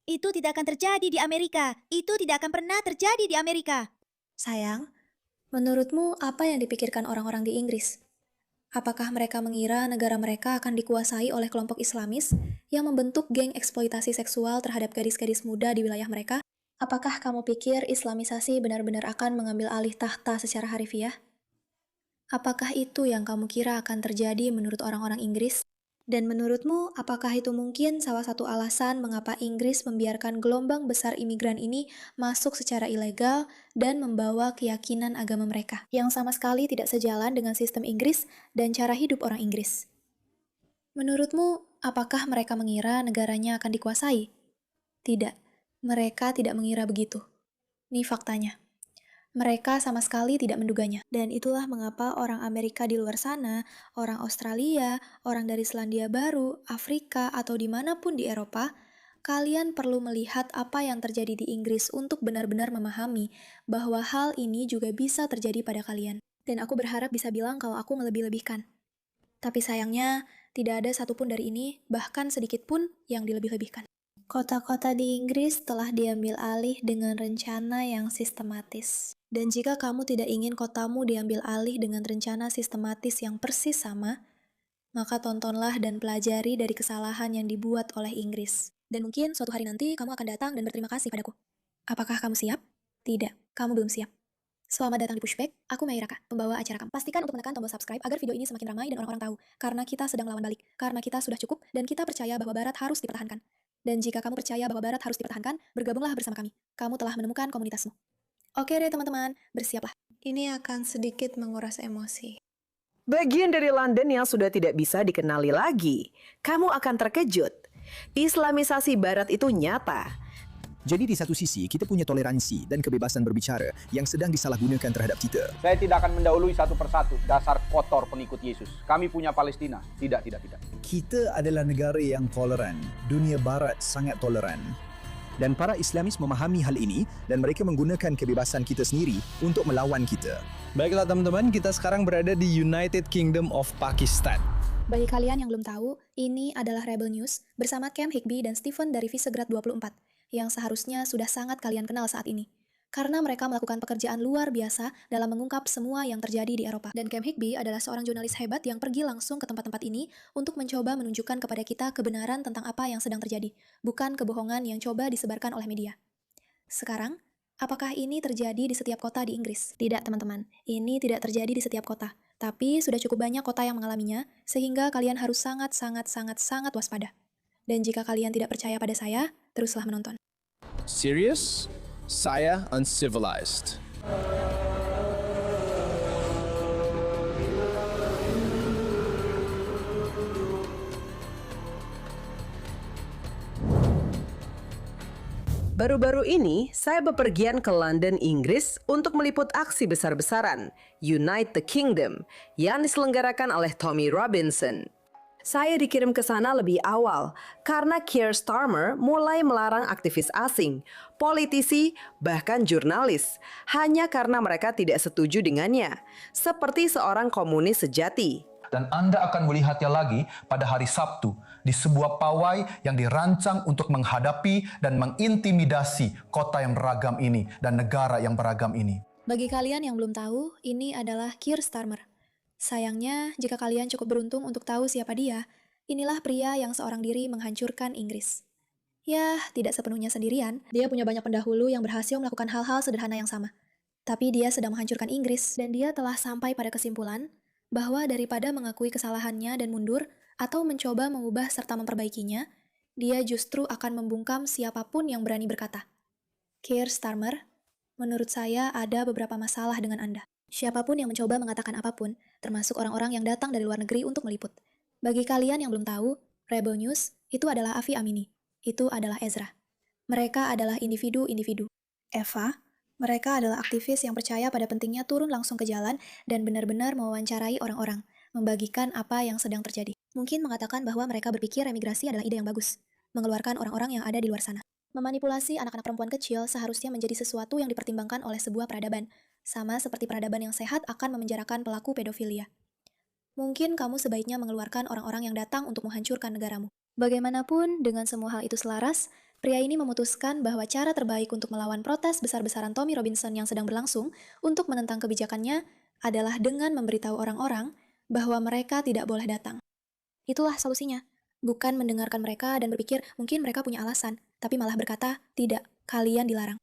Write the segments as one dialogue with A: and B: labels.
A: Itu tidak akan terjadi di Amerika. Itu tidak akan pernah terjadi di Amerika.
B: Sayang, menurutmu apa yang dipikirkan orang-orang di Inggris? Apakah mereka mengira negara mereka akan dikuasai oleh kelompok Islamis yang membentuk geng eksploitasi seksual terhadap gadis-gadis muda di wilayah mereka? Apakah kamu pikir Islamisasi benar-benar akan mengambil alih tahta secara harfiah? Apakah itu yang kamu kira akan terjadi menurut orang-orang Inggris? Dan menurutmu, apakah itu mungkin salah satu alasan mengapa Inggris membiarkan gelombang besar imigran ini masuk secara ilegal dan membawa keyakinan agama mereka, yang sama sekali tidak sejalan dengan sistem Inggris dan cara hidup orang Inggris? Menurutmu, apakah mereka mengira negaranya akan dikuasai? Tidak, mereka tidak mengira begitu. Ini faktanya. Mereka sama sekali tidak menduganya. Dan itulah mengapa orang Amerika di luar sana, orang Australia, orang dari Selandia Baru, Afrika, atau dimanapun di Eropa, kalian perlu melihat apa yang terjadi di Inggris untuk benar-benar memahami bahwa hal ini juga bisa terjadi pada kalian. Dan aku berharap bisa bilang kalau aku melebih-lebihkan. Tapi sayangnya, tidak ada satupun dari ini, bahkan sedikit pun, yang dilebih-lebihkan. Kota-kota di Inggris telah diambil alih dengan rencana yang sistematis. Dan jika kamu tidak ingin kotamu diambil alih dengan rencana sistematis yang persis sama, maka tontonlah dan pelajari dari kesalahan yang dibuat oleh Inggris. Dan mungkin suatu hari nanti kamu akan datang dan berterima kasih padaku. Apakah kamu siap? Tidak, kamu belum siap. Selamat datang di Pushback, aku Mayraka, pembawa acara kamu. Pastikan untuk menekan tombol subscribe agar video ini semakin ramai dan orang-orang tahu. Karena kita sedang melawan balik, karena kita sudah cukup, dan kita percaya bahwa Barat harus dipertahankan. Dan jika kamu percaya bahwa Barat harus dipertahankan, bergabunglah bersama kami. Kamu telah menemukan komunitasmu. Oke deh teman-teman, bersiaplah. Ini akan sedikit menguras emosi.
C: Bagian dari London yang sudah tidak bisa dikenali lagi. Kamu akan terkejut. Islamisasi Barat itu nyata.
D: Jadi di satu sisi, kita punya toleransi dan kebebasan berbicara yang sedang disalahgunakan terhadap kita.
E: Saya tidak akan mendahului satu persatu dasar kotor pengikut Yesus. Kami punya Palestina. Tidak.
D: Kita adalah negara yang toleran. Dunia Barat sangat toleran. Dan para Islamis memahami hal ini dan mereka menggunakan kebebasan kita sendiri untuk melawan kita.
F: Baiklah teman-teman, kita sekarang berada di United Kingdom of Pakistan.
B: Bagi kalian yang belum tahu, ini adalah Rebel News bersama Cam Higby dan Stephen dari Visegrad 24, yang seharusnya sudah sangat kalian kenal saat ini. Karena mereka melakukan pekerjaan luar biasa dalam mengungkap semua yang terjadi di Eropa. Dan Cam Higby adalah seorang jurnalis hebat yang pergi langsung ke tempat-tempat ini untuk mencoba menunjukkan kepada kita kebenaran tentang apa yang sedang terjadi, bukan kebohongan yang coba disebarkan oleh media. Sekarang, apakah ini terjadi di setiap kota di Inggris? Tidak, teman-teman. Ini tidak terjadi di setiap kota. Tapi sudah cukup banyak kota yang mengalaminya, sehingga kalian harus sangat waspada. Dan jika kalian tidak percaya pada saya, teruslah menonton.
F: Serious? Saya uncivilized.
C: Baru-baru ini, saya bepergian ke London, Inggris untuk meliput aksi besar-besaran Unite the Kingdom yang diselenggarakan oleh Tommy Robinson. Saya dikirim ke sana lebih awal karena Keir Starmer mulai melarang aktivis asing, politisi, bahkan jurnalis hanya karena mereka tidak setuju dengannya, seperti seorang komunis sejati.
G: Dan Anda akan melihatnya lagi pada hari Sabtu di sebuah pawai yang dirancang untuk menghadapi dan mengintimidasi kota yang beragam ini dan negara yang beragam ini.
B: Bagi kalian yang belum tahu, ini adalah Keir Starmer. Sayangnya, jika kalian cukup beruntung untuk tahu siapa dia, inilah pria yang seorang diri menghancurkan Inggris. Ya, tidak sepenuhnya sendirian, dia punya banyak pendahulu yang berhasil melakukan hal-hal sederhana yang sama. Tapi dia sedang menghancurkan Inggris, dan dia telah sampai pada kesimpulan bahwa daripada mengakui kesalahannya dan mundur, atau mencoba mengubah serta memperbaikinya, dia justru akan membungkam siapapun yang berani berkata. Keir Starmer, menurut saya ada beberapa masalah dengan Anda. Siapapun yang mencoba mengatakan apapun, termasuk orang-orang yang datang dari luar negeri untuk meliput. Bagi kalian yang belum tahu, Rebel News itu adalah Afi Amini, itu adalah Ezra. Mereka adalah individu-individu. Eva, mereka adalah aktivis yang percaya pada pentingnya turun langsung ke jalan dan benar-benar mewawancarai orang-orang, membagikan apa yang sedang terjadi. Mungkin mengatakan bahwa mereka berpikir emigrasi adalah ide yang bagus, mengeluarkan orang-orang yang ada di luar sana. Memanipulasi anak-anak perempuan kecil seharusnya menjadi sesuatu yang dipertimbangkan oleh sebuah peradaban, sama seperti peradaban yang sehat akan memenjarakan pelaku pedofilia. Mungkin kamu sebaiknya mengeluarkan orang-orang yang datang untuk menghancurkan negaramu. Bagaimanapun, dengan semua hal itu selaras, Pria ini memutuskan bahwa cara terbaik untuk melawan protes besar-besaran Tommy Robinson yang sedang berlangsung untuk menentang kebijakannya adalah dengan memberitahu orang-orang bahwa mereka tidak boleh datang. Itulah solusinya. Bukan mendengarkan mereka dan berpikir mungkin mereka punya alasan, tapi malah berkata, tidak, kalian dilarang.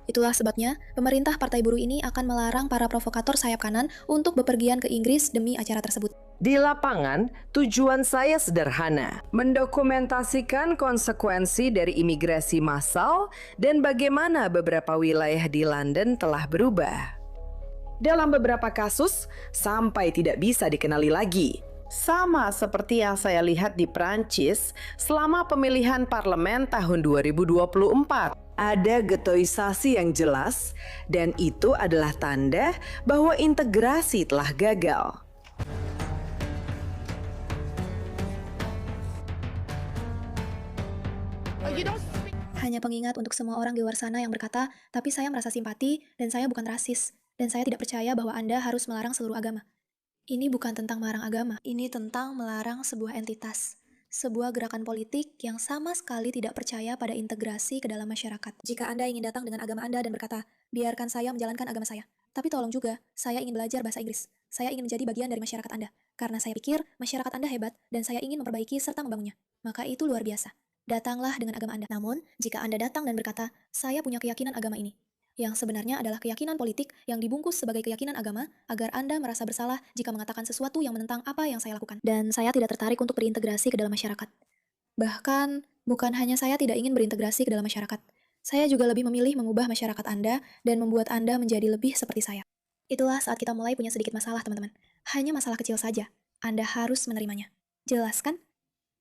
B: Itulah sebabnya, pemerintah Partai Buruh ini akan melarang para provokator sayap kanan untuk bepergian ke Inggris demi acara tersebut.
C: Di lapangan, tujuan saya sederhana, mendokumentasikan konsekuensi dari imigrasi massal dan bagaimana beberapa wilayah di London telah berubah. Dalam beberapa kasus, sampai tidak bisa dikenali lagi. Sama seperti yang saya lihat di Prancis selama pemilihan parlemen tahun 2024. Ada getoisasi yang jelas, dan itu adalah tanda bahwa integrasi telah gagal.
B: Hanya pengingat untuk semua orang di luar sana yang berkata, tapi saya merasa simpati dan saya bukan rasis, dan saya tidak percaya bahwa Anda harus melarang seluruh agama. Ini bukan tentang melarang agama, ini tentang melarang sebuah entitas. Sebuah gerakan politik yang sama sekali tidak percaya pada integrasi ke dalam masyarakat. Jika Anda ingin datang dengan agama Anda dan berkata, biarkan saya menjalankan agama saya. Tapi tolong juga, saya ingin belajar bahasa Inggris. Saya ingin menjadi bagian dari masyarakat Anda. Karena saya pikir masyarakat Anda hebat dan saya ingin memperbaiki serta membangunnya. Maka itu luar biasa. Datanglah dengan agama Anda. Namun, jika Anda datang dan berkata, saya punya keyakinan agama ini, yang sebenarnya adalah keyakinan politik yang dibungkus sebagai keyakinan agama agar Anda merasa bersalah jika mengatakan sesuatu yang menentang apa yang saya lakukan. Dan saya tidak tertarik untuk berintegrasi ke dalam masyarakat. Bahkan, bukan hanya saya tidak ingin berintegrasi ke dalam masyarakat. Saya juga lebih memilih mengubah masyarakat Anda dan membuat Anda menjadi lebih seperti saya. Itulah saat kita mulai punya sedikit masalah, teman-teman. Hanya masalah kecil saja. Anda harus menerimanya. Jelas kan?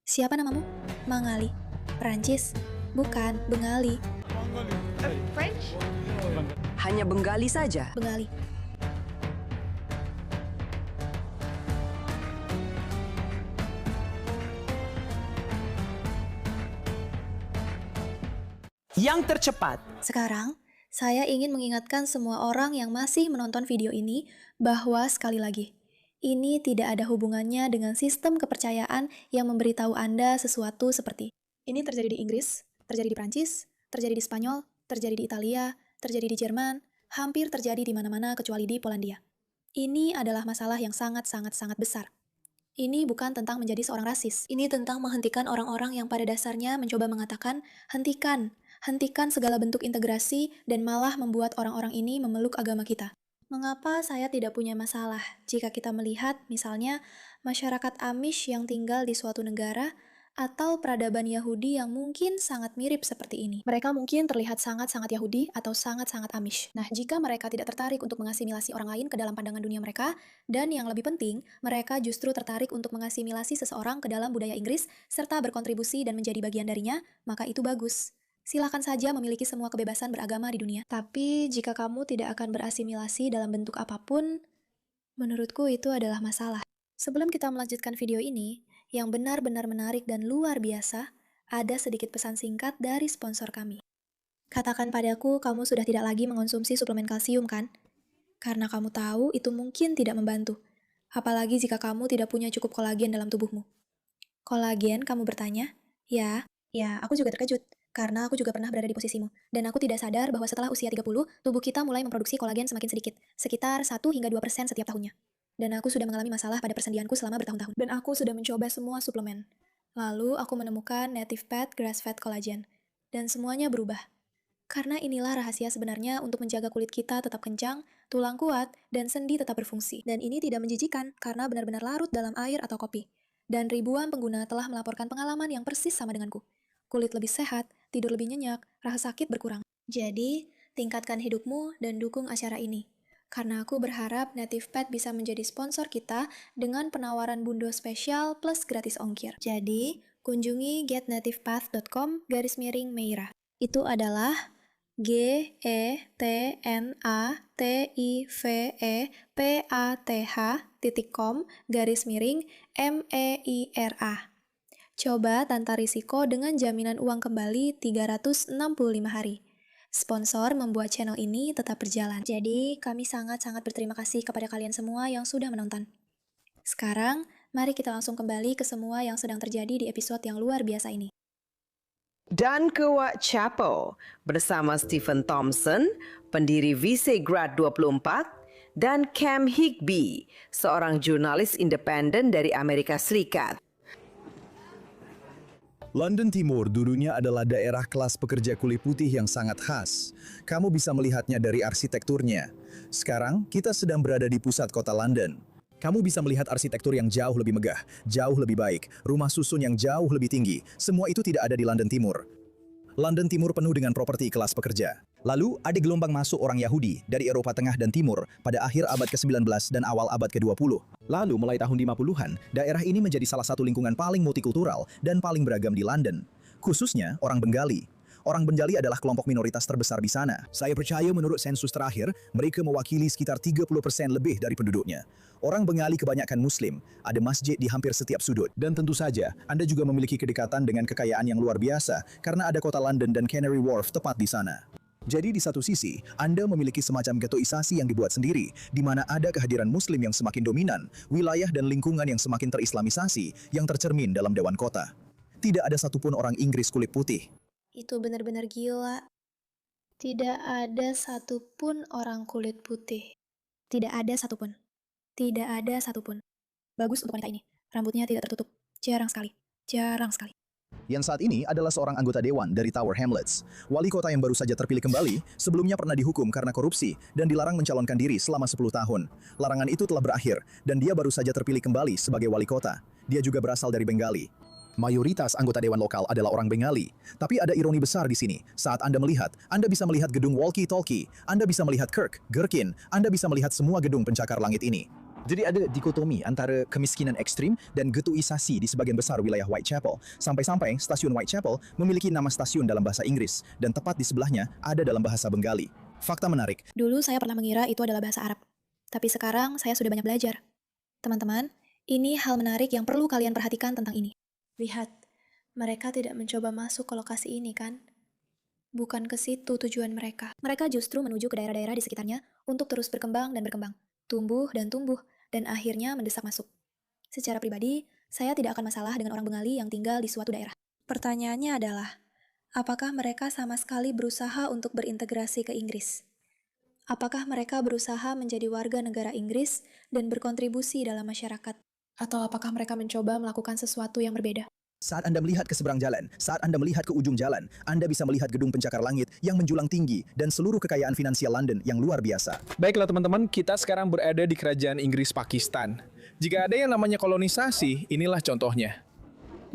B: Siapa namamu? Mangali. Perancis? Bukan, Bengali.
C: Hanya Bengali saja.
B: Bengali.
C: Yang tercepat.
B: Sekarang, saya ingin mengingatkan semua orang yang masih menonton video ini bahwa sekali lagi, ini tidak ada hubungannya dengan sistem kepercayaan yang memberitahu Anda sesuatu seperti ini terjadi di Inggris, terjadi di Prancis, terjadi di Spanyol, terjadi di Italia, terjadi di Jerman, hampir terjadi di mana-mana kecuali di Polandia. Ini adalah masalah yang sangat-sangat besar. Ini bukan tentang menjadi seorang rasis. Ini tentang menghentikan orang-orang yang pada dasarnya mencoba mengatakan, hentikan segala bentuk integrasi dan malah membuat orang-orang ini memeluk agama kita. Mengapa saya tidak punya masalah jika kita melihat misalnya masyarakat Amish yang tinggal di suatu negara atau peradaban Yahudi yang mungkin sangat mirip seperti ini. Mereka mungkin terlihat sangat-sangat Yahudi atau sangat-sangat Amish. Nah, jika mereka tidak tertarik untuk mengasimilasi orang lain ke dalam pandangan dunia mereka, dan yang lebih penting, mereka justru tertarik untuk mengasimilasi seseorang ke dalam budaya Inggris serta berkontribusi dan menjadi bagian darinya, maka itu bagus. Silakan saja memiliki semua kebebasan beragama di dunia. Tapi jika kamu tidak akan berasimilasi dalam bentuk apapun, menurutku itu adalah masalah. Sebelum kita melanjutkan video ini, yang benar-benar menarik dan luar biasa, ada sedikit pesan singkat dari sponsor kami. Katakan padaku kamu sudah tidak lagi mengonsumsi suplemen kalsium, kan? Karena kamu tahu itu mungkin tidak membantu. Apalagi jika kamu tidak punya cukup kolagen dalam tubuhmu. Kolagen, kamu bertanya? Ya, aku juga terkejut. Karena aku juga pernah berada di posisimu. Dan aku tidak sadar bahwa setelah usia 30, tubuh kita mulai memproduksi kolagen semakin sedikit. Sekitar 1-2% setiap tahunnya. Dan aku sudah mengalami masalah pada persendianku selama bertahun-tahun. Dan aku sudah mencoba semua suplemen. Lalu aku menemukan Native Pet Grass-Fed Collagen. Dan semuanya berubah. Karena inilah rahasia sebenarnya untuk menjaga kulit kita tetap kencang, tulang kuat, dan sendi tetap berfungsi. Dan ini tidak menjijikan karena benar-benar larut dalam air atau kopi. Dan ribuan pengguna telah melaporkan pengalaman yang persis sama denganku. Kulit lebih sehat, tidur lebih nyenyak, rasa sakit berkurang. Jadi, tingkatkan hidupmu dan dukung acara ini. Karena aku berharap Native Pet bisa menjadi sponsor kita dengan penawaran bundo spesial plus gratis ongkir. Jadi, kunjungi getnativepath.com/Meira. Itu adalah getnativepath.com/Meira. Coba tanpa risiko dengan jaminan uang kembali 365 hari. Sponsor membuat channel ini tetap berjalan. Jadi, kami sangat-sangat berterima kasih kepada kalian semua yang sudah menonton. Sekarang, mari kita langsung kembali ke semua yang sedang terjadi di episode yang luar biasa ini.
C: Dan ke Whitechapel bersama Stephen Thompson, pendiri Visegrad 24, dan Cam Higby, seorang jurnalis independen dari Amerika Serikat.
D: London Timur dulunya adalah daerah kelas pekerja kulit putih yang sangat khas. Kamu bisa melihatnya dari arsitekturnya. Sekarang, kita sedang berada di pusat kota London. Kamu bisa melihat arsitektur yang jauh lebih megah, jauh lebih baik, rumah susun yang jauh lebih tinggi. Semua itu tidak ada di London Timur. London Timur penuh dengan properti kelas pekerja. Lalu, ada gelombang masuk orang Yahudi dari Eropa Tengah dan Timur pada akhir abad ke-19 dan awal abad ke-20. Lalu, mulai tahun 50-an, daerah ini menjadi salah satu lingkungan paling multikultural dan paling beragam di London. Khususnya orang Bengali. Orang Bengali adalah kelompok minoritas terbesar di sana. Saya percaya menurut sensus terakhir, mereka mewakili sekitar 30% lebih dari penduduknya. Orang Bengali kebanyakan Muslim, ada masjid di hampir setiap sudut. Dan tentu saja, Anda juga memiliki kedekatan dengan kekayaan yang luar biasa karena ada kota London dan Canary Wharf tepat di sana. Jadi di satu sisi, Anda memiliki semacam ghettoisasi yang dibuat sendiri, di mana ada kehadiran Muslim yang semakin dominan, wilayah dan lingkungan yang semakin terislamisasi, yang tercermin dalam Dewan Kota. Tidak ada satupun orang Inggris kulit putih.
B: Itu benar-benar gila. Tidak ada satupun orang kulit putih.
A: Tidak ada satupun.
B: Tidak ada satupun.
A: Bagus untuk wanita ini. Rambutnya tidak tertutup. Jarang sekali. Jarang sekali.
D: Yang saat ini adalah seorang anggota dewan dari Tower Hamlets. Wali kota yang baru saja terpilih kembali, sebelumnya pernah dihukum karena korupsi dan dilarang mencalonkan diri selama 10 tahun. Larangan itu telah berakhir dan dia baru saja terpilih kembali sebagai wali kota. Dia juga berasal dari Bengali. Mayoritas anggota dewan lokal adalah orang Bengali. Tapi ada ironi besar di sini. Saat Anda melihat, Anda bisa melihat gedung walkie-talkie, Anda bisa melihat Kirk, Gherkin, Anda bisa melihat semua gedung pencakar langit ini. Jadi ada dikotomi antara kemiskinan ekstrim dan ghettoisasi di sebagian besar wilayah Whitechapel. Sampai-sampai stasiun Whitechapel memiliki nama stasiun dalam bahasa Inggris dan tepat di sebelahnya ada dalam bahasa Bengali. Fakta menarik.
B: Dulu saya pernah mengira itu adalah bahasa Arab. Tapi sekarang saya sudah banyak belajar. Teman-teman, ini hal menarik yang perlu kalian perhatikan tentang ini. Lihat, mereka tidak mencoba masuk ke lokasi ini, kan? Bukan ke situ tujuan mereka. Mereka justru menuju ke daerah-daerah di sekitarnya untuk terus berkembang dan berkembang. Tumbuh, dan akhirnya mendesak masuk. Secara pribadi, saya tidak akan masalah dengan orang Bengali yang tinggal di suatu daerah. Pertanyaannya adalah, apakah mereka sama sekali berusaha untuk berintegrasi ke Inggris? Apakah mereka berusaha menjadi warga negara Inggris dan berkontribusi dalam masyarakat? Atau apakah mereka mencoba melakukan sesuatu yang berbeda?
D: Saat Anda melihat ke seberang jalan, saat Anda melihat ke ujung jalan, Anda bisa melihat gedung pencakar langit yang menjulang tinggi dan seluruh kekayaan finansial London yang luar biasa.
F: Baiklah teman-teman, kita sekarang berada di kerajaan Inggris Pakistan. Jika ada yang namanya kolonisasi, inilah contohnya.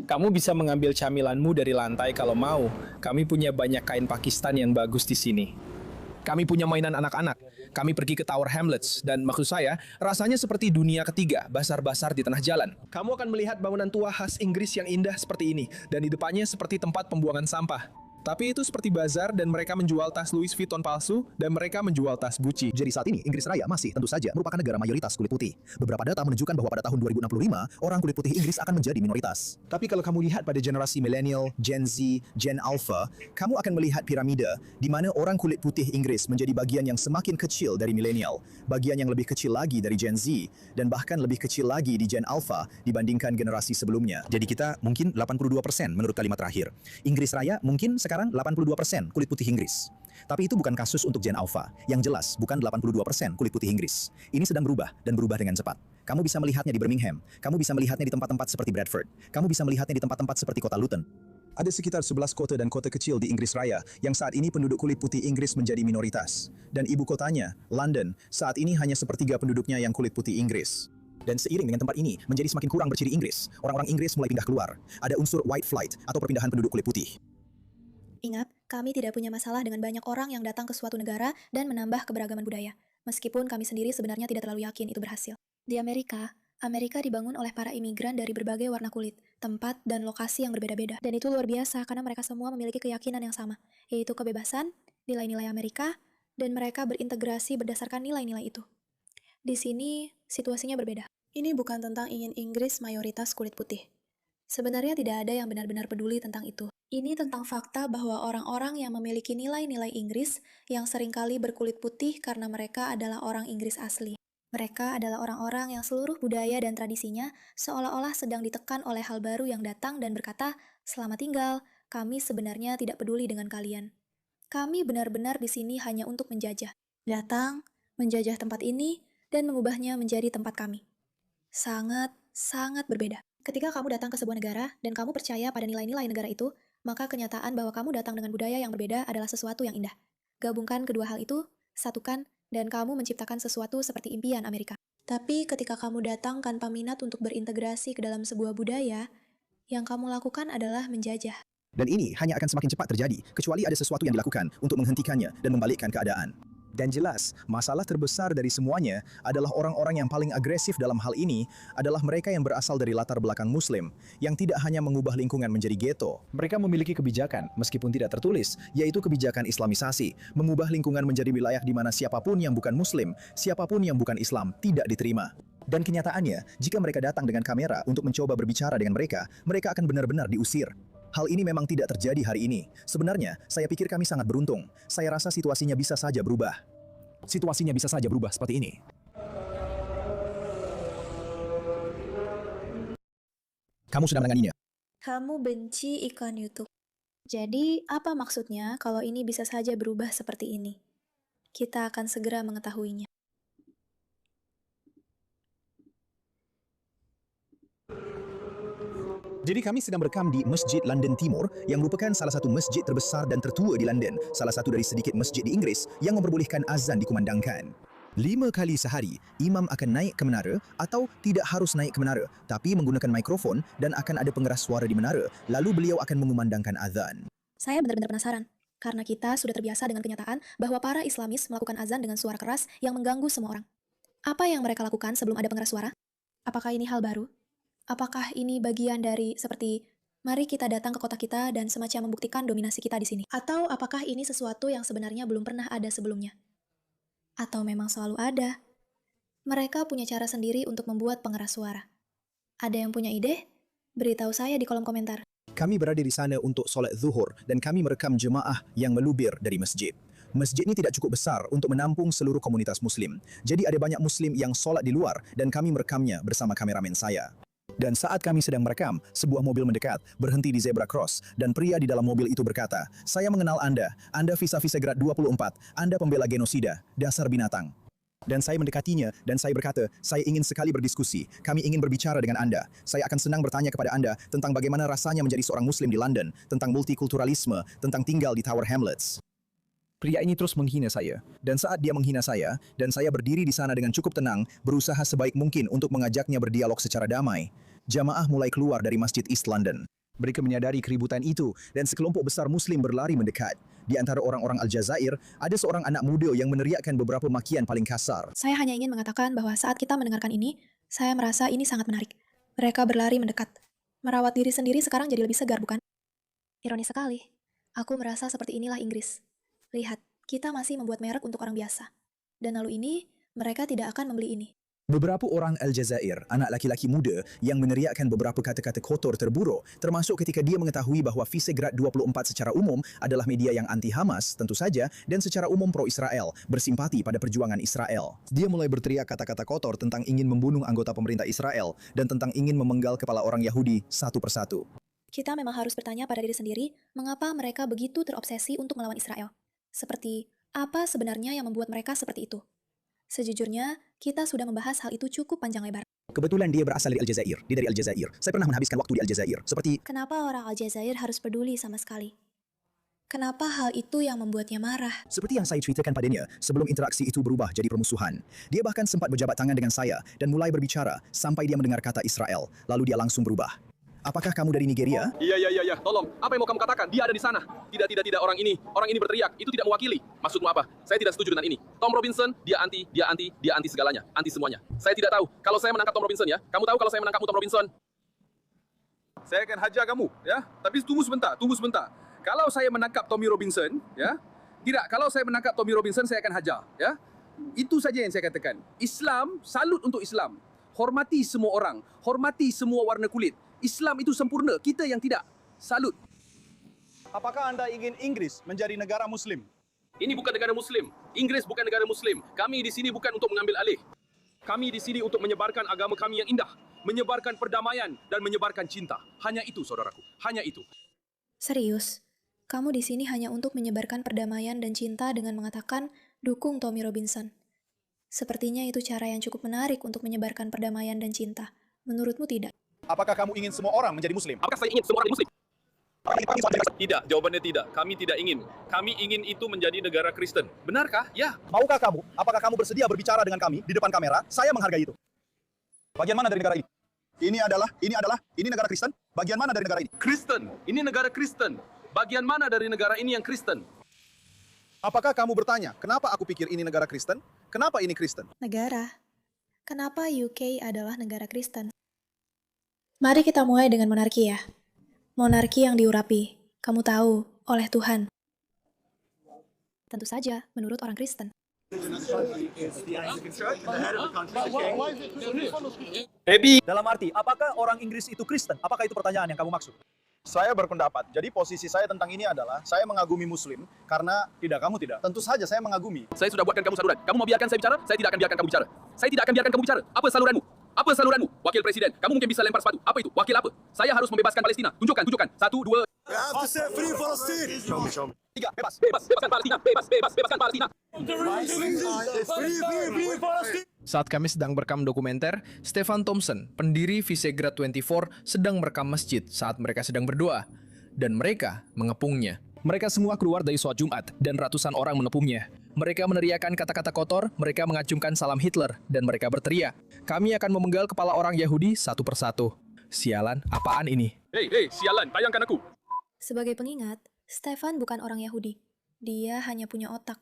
F: Kamu bisa mengambil camilanmu dari lantai kalau mau. Kami punya banyak kain Pakistan yang bagus di sini. Kami punya mainan anak-anak. Kami pergi ke Tower Hamlets. Dan maksud saya, rasanya seperti dunia ketiga, basar-basar di tengah jalan. Kamu akan melihat bangunan tua khas Inggris yang indah seperti ini. Dan di depannya seperti tempat pembuangan sampah. Tapi itu seperti bazar dan mereka menjual tas Louis Vuitton palsu dan mereka menjual tas Gucci.
D: Jadi saat ini, Inggris Raya masih tentu saja merupakan negara mayoritas kulit putih. Beberapa data menunjukkan bahwa pada tahun 2065, orang kulit putih Inggris akan menjadi minoritas. Tapi kalau kamu lihat pada generasi milenial, Gen Z, Gen Alpha, kamu akan melihat piramida di mana orang kulit putih Inggris menjadi bagian yang semakin kecil dari milenial, bagian yang lebih kecil lagi dari Gen Z, dan bahkan lebih kecil lagi di Gen Alpha dibandingkan generasi sebelumnya. Jadi kita mungkin 82% menurut kalimat terakhir. Inggris Raya mungkin sekarang 82% kulit putih Inggris. Tapi itu bukan kasus untuk Gen Alpha. Yang jelas, bukan 82% kulit putih Inggris. Ini sedang berubah dan berubah dengan cepat. Kamu bisa melihatnya di Birmingham. Kamu bisa melihatnya di tempat-tempat seperti Bradford. Kamu bisa melihatnya di tempat-tempat seperti kota Luton. Ada sekitar 11 kota dan kota kecil di Inggris Raya yang saat ini penduduk kulit putih Inggris menjadi minoritas. Dan ibu kotanya, London, saat ini hanya sepertiga penduduknya yang kulit putih Inggris. Dan seiring dengan tempat ini menjadi semakin kurang berciri Inggris, orang-orang Inggris mulai pindah keluar. Ada unsur white flight atau perpindahan penduduk kulit putih.
B: Ingat, kami tidak punya masalah dengan banyak orang yang datang ke suatu negara dan menambah keberagaman budaya, meskipun kami sendiri sebenarnya tidak terlalu yakin itu berhasil. Di Amerika dibangun oleh para imigran dari berbagai warna kulit, tempat, dan lokasi yang berbeda-beda. Dan itu luar biasa karena mereka semua memiliki keyakinan yang sama, yaitu kebebasan, nilai-nilai Amerika, dan mereka berintegrasi berdasarkan nilai-nilai itu. Di sini, situasinya berbeda. Ini bukan tentang ingin Inggris mayoritas kulit putih. Sebenarnya tidak ada yang benar-benar peduli tentang itu. Ini tentang fakta bahwa orang-orang yang memiliki nilai-nilai Inggris yang seringkali berkulit putih karena mereka adalah orang Inggris asli. Mereka adalah orang-orang yang seluruh budaya dan tradisinya seolah-olah sedang ditekan oleh hal baru yang datang dan berkata, "Selamat tinggal, kami sebenarnya tidak peduli dengan kalian. Kami benar-benar di sini hanya untuk menjajah. Datang, menjajah tempat ini, dan mengubahnya menjadi tempat kami. Sangat, sangat berbeda. Ketika kamu datang ke sebuah negara dan kamu percaya pada nilai-nilai negara itu, maka kenyataan bahwa kamu datang dengan budaya yang berbeda adalah sesuatu yang indah. Gabungkan kedua hal itu, satukan, dan kamu menciptakan sesuatu seperti impian Amerika. Tapi ketika kamu datang tanpa minat untuk berintegrasi ke dalam sebuah budaya, yang kamu lakukan adalah menjajah.
D: Dan ini hanya akan semakin cepat terjadi, kecuali ada sesuatu yang dilakukan untuk menghentikannya dan membalikkan keadaan. Dan jelas, masalah terbesar dari semuanya adalah orang-orang yang paling agresif dalam hal ini adalah mereka yang berasal dari latar belakang Muslim, yang tidak hanya mengubah lingkungan menjadi ghetto. Mereka memiliki kebijakan, meskipun tidak tertulis, yaitu kebijakan Islamisasi, mengubah lingkungan menjadi wilayah di mana siapapun yang bukan Muslim, siapapun yang bukan Islam, tidak diterima. Dan kenyataannya, jika mereka datang dengan kamera untuk mencoba berbicara dengan mereka, mereka akan benar-benar diusir. Hal ini memang tidak terjadi hari ini. Sebenarnya, saya pikir kami sangat beruntung. Saya rasa situasinya bisa saja berubah. Situasinya bisa saja berubah seperti ini. Kamu sudah menanganinya.
B: Kamu benci iklan YouTube. Jadi, apa maksudnya kalau ini bisa saja berubah seperti ini? Kita akan segera mengetahuinya.
D: Jadi kami sedang berekam di Masjid London Timur yang merupakan salah satu masjid terbesar dan tertua di London, salah satu dari sedikit masjid di Inggeris yang memperbolehkan azan dikumandangkan. 5 kali sehari, imam akan naik ke menara atau tidak harus naik ke menara, tapi menggunakan mikrofon dan akan ada pengeras suara di menara, lalu beliau akan mengumandangkan azan.
B: Saya benar-benar penasaran, karena kita sudah terbiasa dengan kenyataan bahwa para Islamis melakukan azan dengan suara keras yang mengganggu semua orang. Apa yang mereka lakukan sebelum ada pengeras suara? Apakah ini hal baru? Apakah ini bagian dari seperti, mari kita datang ke kota kita dan semacam membuktikan dominasi kita di sini? Atau apakah ini sesuatu yang sebenarnya belum pernah ada sebelumnya? Atau memang selalu ada? Mereka punya cara sendiri untuk membuat pengeras suara. Ada yang punya ide? Beritahu saya di kolom komentar.
D: Kami berada di sana untuk solat zuhur dan kami merekam jemaah yang melubir dari masjid. Masjid ini tidak cukup besar untuk menampung seluruh komunitas Muslim. Jadi ada banyak Muslim yang solat di luar dan kami merekamnya bersama kameramen saya. Dan saat kami sedang merekam, sebuah mobil mendekat, berhenti di zebra cross, dan pria di dalam mobil itu berkata, "Saya mengenal Anda visa-visa grad 24, Anda pembela genosida, dasar binatang." Dan saya mendekatinya, dan saya berkata, "Saya ingin sekali berdiskusi, kami ingin berbicara dengan Anda. Saya akan senang bertanya kepada Anda tentang bagaimana rasanya menjadi seorang Muslim di London, tentang multikulturalisme, tentang tinggal di Tower Hamlets." Pria ini terus menghina saya, dan saat dia menghina saya, dan saya berdiri di sana dengan cukup tenang, berusaha sebaik mungkin untuk mengajaknya berdialog secara damai, jamaah mulai keluar dari Masjid East London. Mereka menyadari keributan itu, dan sekelompok besar Muslim berlari mendekat. Di antara orang-orang Aljazair, ada seorang anak muda yang meneriakkan beberapa makian paling kasar.
B: Saya hanya ingin mengatakan bahwa saat kita mendengarkan ini, saya merasa ini sangat menarik. Mereka berlari mendekat. Merawat diri sendiri sekarang jadi lebih segar, bukan? Ironis sekali. Aku merasa seperti inilah Inggris. Lihat, kita masih membuat merek untuk orang biasa. Dan lalu ini, mereka tidak akan membeli ini.
D: Beberapa orang Aljazair, anak laki-laki muda yang meneriakkan beberapa kata-kata kotor terburuk, termasuk ketika dia mengetahui bahawa Visegrad 24 secara umum adalah media yang anti-Hamas, tentu saja, dan secara umum pro-Israel, bersimpati pada perjuangan Israel. Dia mulai berteriak kata-kata kotor tentang ingin membunuh anggota pemerintah Israel dan tentang ingin memenggal kepala orang Yahudi satu persatu.
B: Kita memang harus bertanya pada diri sendiri, mengapa mereka begitu terobsesi untuk melawan Israel? Seperti, apa sebenarnya yang membuat mereka seperti itu? Sejujurnya, kita sudah membahas hal itu cukup panjang lebar.
D: Kebetulan dia berasal dari Aljazair. Dia dari Aljazair. Saya pernah menghabiskan waktu di Aljazair. Seperti,
B: Kenapa orang Aljazair harus peduli sama sekali? Kenapa hal itu yang membuatnya marah?
D: seperti yang saya ceritakan padanya, sebelum interaksi itu berubah jadi permusuhan. Dia bahkan sempat berjabat tangan dengan saya dan mulai berbicara sampai dia mendengar kata Israel. Lalu dia langsung berubah. Apakah kamu dari Nigeria?
E: Iya. Tolong, apa yang mau kamu katakan? Dia ada di sana. Tidak. Orang ini berteriak. Itu tidak mewakili. Maksudmu apa? Saya tidak setuju dengan ini. Tom Robinson, dia anti segalanya. Anti semuanya. Saya tidak tahu. Kalau saya menangkap Tom Robinson ya. Kamu tahu kalau saya menangkapmu Tom Robinson? Saya akan hajar kamu, ya. Tapi tunggu sebentar. Kalau saya menangkap Tommy Robinson, ya. Tidak, kalau saya menangkap Tommy Robinson, saya akan hajar, ya. Itu saja yang saya katakan. Islam, salut untuk Islam. Hormati semua orang. Hormati semua warna kulit. Islam itu sempurna, kita yang tidak. Salut.
H: Apakah Anda ingin Inggris menjadi negara Muslim?
E: Ini bukan negara Muslim. Inggris bukan negara Muslim. Kami di sini bukan untuk mengambil alih. Kami di sini untuk menyebarkan agama kami yang indah. Menyebarkan perdamaian dan menyebarkan cinta. Hanya itu, saudaraku. Hanya itu.
B: Serius? Kamu di sini hanya untuk menyebarkan perdamaian dan cinta dengan mengatakan dukung Tommy Robinson. Sepertinya itu cara yang cukup menarik untuk menyebarkan perdamaian dan cinta. Menurutmu tidak?
H: Apakah kamu ingin semua orang menjadi muslim?
E: Apakah saya ingin semua orang Muslim? Tidak, jawabannya tidak. Kami tidak ingin. Kami ingin itu menjadi negara Kristen. Benarkah? Ya.
H: Maukah kamu? Apakah kamu bersedia berbicara dengan kami di depan kamera? Saya menghargai itu. Bagian mana dari negara ini? Ini negara Kristen. Bagian mana dari negara ini?
E: Kristen. Ini negara Kristen. Bagian mana dari negara ini yang Kristen?
H: Apakah kamu bertanya, kenapa aku pikir ini negara Kristen? Kenapa ini Kristen?
B: Negara. Kenapa UK adalah negara Kristen? Mari kita mulai dengan monarki ya. Monarki yang diurapi, kamu tahu, oleh Tuhan. Tentu saja, menurut orang Kristen.
H: Dalam arti, apakah orang Inggris itu Kristen? Apakah itu pertanyaan yang kamu maksud? Saya berpendapat, jadi posisi saya tentang ini adalah, saya mengagumi Muslim, karena kamu tidak. Tentu saja saya mengagumi.
E: Saya sudah buatkan kamu saluran. Kamu mau biarkan saya bicara? Saya tidak akan biarkan kamu bicara. Saya tidak akan biarkan kamu bicara. Apa saluranmu? Apa saluranmu? Wakil Presiden. Kamu mungkin bisa lempar sepatu. Apa itu? Wakil apa? Saya harus membebaskan Palestina. Tunjukkan. 1, 2, 3. Bebaskan Palestina. Bebaskan Palestina.
F: Saat kami sedang merekam dokumenter, Stefan Thompson, pendiri Visegrad 24, sedang merekam masjid saat mereka sedang berdoa. Dan mereka mengepungnya. Mereka semua keluar dari sholat Jumat, dan ratusan orang menepungnya. Mereka meneriakkan kata-kata kotor, mereka mengacungkan salam Hitler, dan mereka berteriak, "Kami akan memenggal kepala orang Yahudi satu persatu." Sialan, apaan ini?
E: Hei, sialan, tayangkan aku.
B: Sebagai pengingat, Stefan bukan orang Yahudi. Dia hanya punya otak.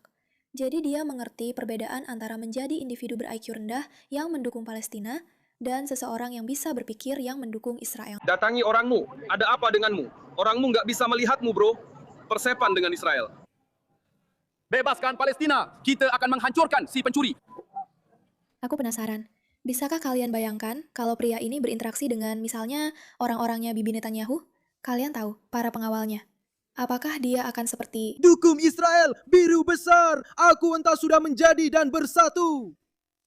B: Jadi dia mengerti perbedaan antara menjadi individu ber-IQ rendah yang mendukung Palestina dan seseorang yang bisa berpikir yang mendukung Israel.
E: Datangi orangmu. Ada apa denganmu? Orangmu nggak bisa melihatmu, bro. Persepan dengan Israel. Bebaskan Palestina. Kita akan menghancurkan si pencuri.
B: Aku penasaran, bisakah kalian bayangkan kalau pria ini berinteraksi dengan misalnya orang-orangnya Bibi Netanyahu? Kalian tahu, para pengawalnya. Apakah dia akan seperti,
F: Dukung Israel, biru besar, aku entah sudah menjadi dan bersatu.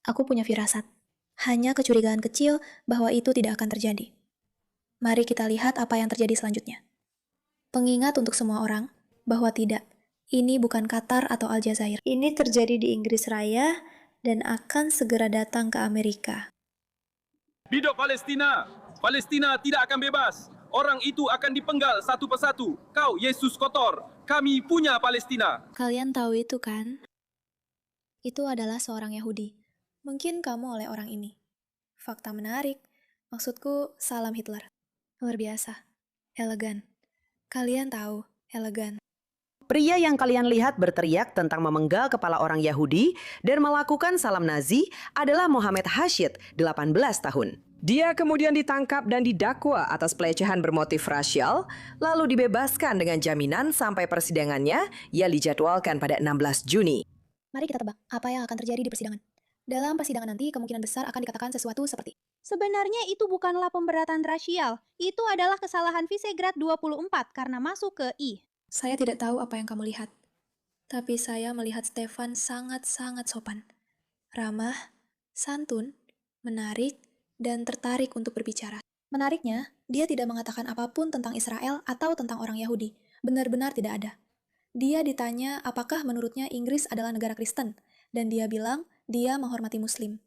B: aku punya firasat. Hanya kecurigaan kecil bahwa itu tidak akan terjadi. Mari kita lihat apa yang terjadi selanjutnya. Pengingat untuk semua orang bahwa tidak, ini bukan Qatar atau Aljazair. Ini terjadi di Inggris Raya dan akan segera datang ke Amerika.
E: Hidup Palestina. Palestina tidak akan bebas. Orang itu akan dipenggal satu persatu. Kau, Yesus kotor. Kami punya Palestina.
B: Kalian tahu itu kan? Itu adalah seorang Yahudi. Mungkin kamu oleh orang ini. Fakta menarik. Maksudku, salam Hitler. Luar biasa. Elegan. Kalian tahu, elegan.
C: Pria yang kalian lihat berteriak tentang memenggal kepala orang Yahudi dan melakukan salam Nazi adalah Mohammed Hashid, 18 tahun. Dia kemudian ditangkap dan didakwa atas pelecehan bermotif rasial, lalu dibebaskan dengan jaminan sampai persidangannya yang dijadwalkan pada 16 Juni.
B: Mari kita tebak apa yang akan terjadi di persidangan. Dalam persidangan nanti, kemungkinan besar akan dikatakan sesuatu seperti,
I: Sebenarnya itu bukanlah pemberatan rasial. Itu adalah kesalahan Visegrad 24 karena masuk ke I.
B: saya tidak tahu apa yang kamu lihat. Tapi saya melihat Stefan sangat-sangat sopan. Ramah, santun, menarik, dan tertarik untuk berbicara. Menariknya, dia tidak mengatakan apapun tentang Israel atau tentang orang Yahudi. Benar-benar tidak ada. Dia ditanya apakah menurutnya Inggris adalah negara Kristen, dan dia bilang dia menghormati Muslim.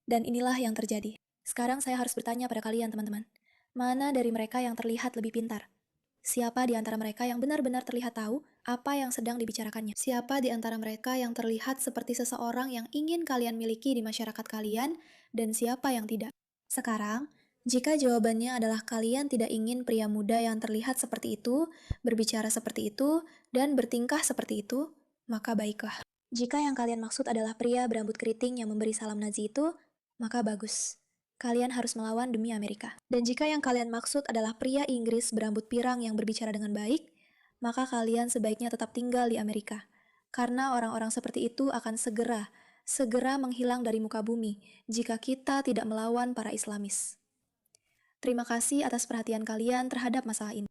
B: Dan inilah yang terjadi. Sekarang saya harus bertanya pada kalian, teman-teman. Mana dari mereka yang terlihat lebih pintar? Siapa di antara mereka yang benar-benar terlihat tahu apa yang sedang dibicarakannya? Siapa di antara mereka yang terlihat seperti seseorang yang ingin kalian miliki di masyarakat kalian, dan siapa yang tidak? Sekarang, jika jawabannya adalah kalian tidak ingin pria muda yang terlihat seperti itu, berbicara seperti itu, dan bertingkah seperti itu, maka baiklah. Jika yang kalian maksud adalah pria berambut keriting yang memberi salam Nazi itu, maka bagus. Kalian harus melawan demi Amerika. Dan jika yang kalian maksud adalah pria Inggris berambut pirang yang berbicara dengan baik, maka kalian sebaiknya tetap tinggal di Amerika. Karena orang-orang seperti itu akan segera menghilang dari muka bumi jika kita tidak melawan para Islamis. Terima kasih atas perhatian kalian terhadap masalah ini.